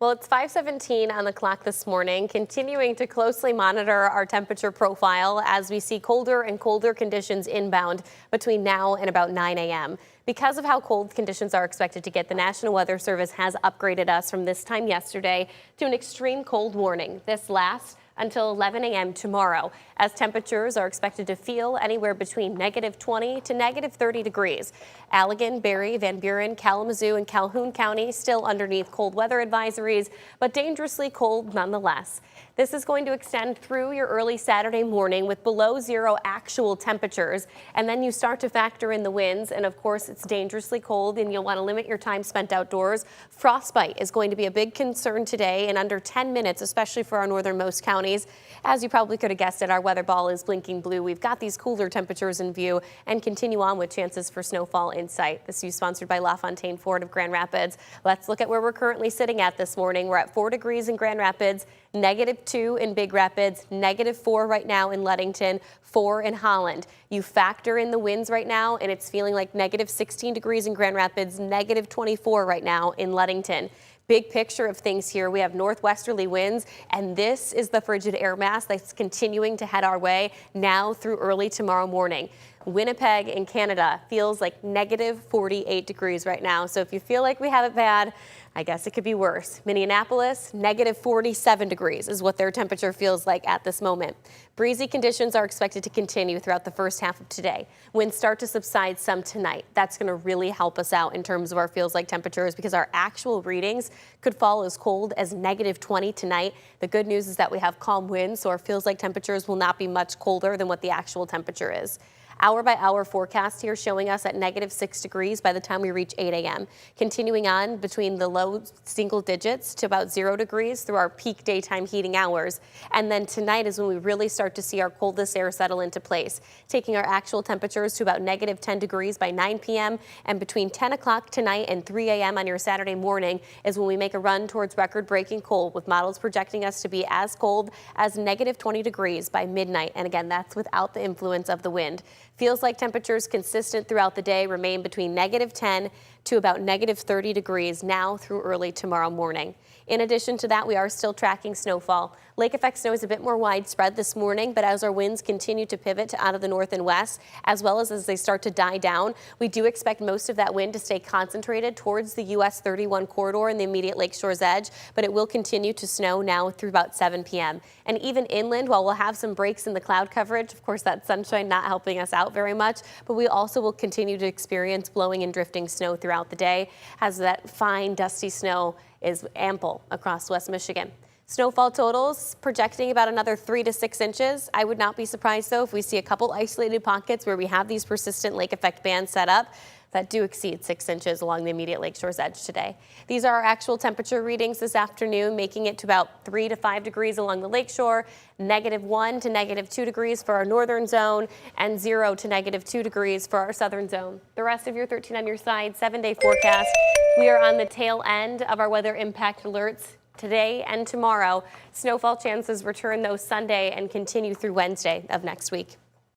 Well, it's 5:17 on the clock this morning, continuing to closely monitor our temperature profile as we see colder and colder conditions inbound between now and about 9 a.m. Because of how cold conditions are expected to get, the National Weather Service has upgraded us from this time yesterday to an extreme cold warning. This lasts until 11 a.m. tomorrow, as temperatures are expected to feel anywhere between -20 to -30 degrees. Allegan, Barry, Van Buren, Kalamazoo, and Calhoun County still underneath cold weather advisories, but dangerously cold nonetheless. This is going to extend through your early Saturday morning with below zero actual temperatures, and then you start to factor in the winds, and of course it's dangerously cold and you'll want to limit your time spent outdoors. Frostbite is going to be a big concern today in under 10 minutes, especially for our northernmost counties. As you probably could have guessed it, our weather ball is blinking blue. We've got these cooler temperatures in view and continue on with chances for snowfall in sight. This is sponsored by LaFontaine Ford of Grand Rapids. Let's look at where we're currently sitting at this morning. We're at 4 degrees in Grand Rapids, -2 in Big Rapids, -4 right now in Ludington, 4 in Holland. You factor in the winds right now and it's feeling like -16 degrees in Grand Rapids, -24 right now in Ludington. Big picture of things here. We have northwesterly winds, and this is the frigid air mass that's continuing to head our way now through early tomorrow morning. Winnipeg in Canada feels like -48 degrees right now. So if you feel like we have it bad, I guess it could be worse. Minneapolis, -47 degrees is what their temperature feels like at this moment. Breezy conditions are expected to continue throughout the first half of today. Winds start to subside some tonight. That's going to really help us out in terms of our feels like temperatures because our actual readings could fall as cold as -20 tonight. The good news is that we have calm winds, so our feels like temperatures will not be much colder than what the actual temperature is. Hour by hour forecast here showing us at -6 degrees by the time we reach 8 a.m. Continuing on between the low single digits to about 0 degrees through our peak daytime heating hours. And then tonight is when we really start to see our coldest air settle into place, taking our actual temperatures to about -10 degrees by 9 p.m. And between 10 o'clock tonight and 3 a.m. on your Saturday morning is when we make a run towards record-breaking cold, with models projecting us to be as cold as -20 degrees by midnight. And again, that's without the influence of the wind. Feels like temperatures consistent throughout the day remain between -10 to about -30 degrees now through early tomorrow morning. In addition to that, we are still tracking snowfall. Lake effect snow is a bit more widespread this morning, but as our winds continue to pivot to out of the north and west, as well as they start to die down, we do expect most of that wind to stay concentrated towards the US 31 corridor and the immediate lakeshore's edge, but it will continue to snow now through about 7 p.m. And even inland, while we'll have some breaks in the cloud coverage, of course that sunshine not helping us out very much, but we also will continue to experience blowing and drifting snow throughout the day as that fine dusty snow is ample across West Michigan. Snowfall totals projecting about another 3 to 6 inches. I would not be surprised, though, if we see a couple isolated pockets where we have these persistent lake effect bands set up that do exceed 6 inches along the immediate lakeshore's edge today. These are our actual temperature readings this afternoon, making it to about 3 to 5 degrees along the lakeshore, -1 to -2 degrees for our northern zone, and 0 to -2 degrees for our southern zone. The rest of your 13 on your side 7-day forecast. We are on the tail end of our weather impact alerts today and tomorrow. Snowfall chances return though Sunday and continue through Wednesday of next week.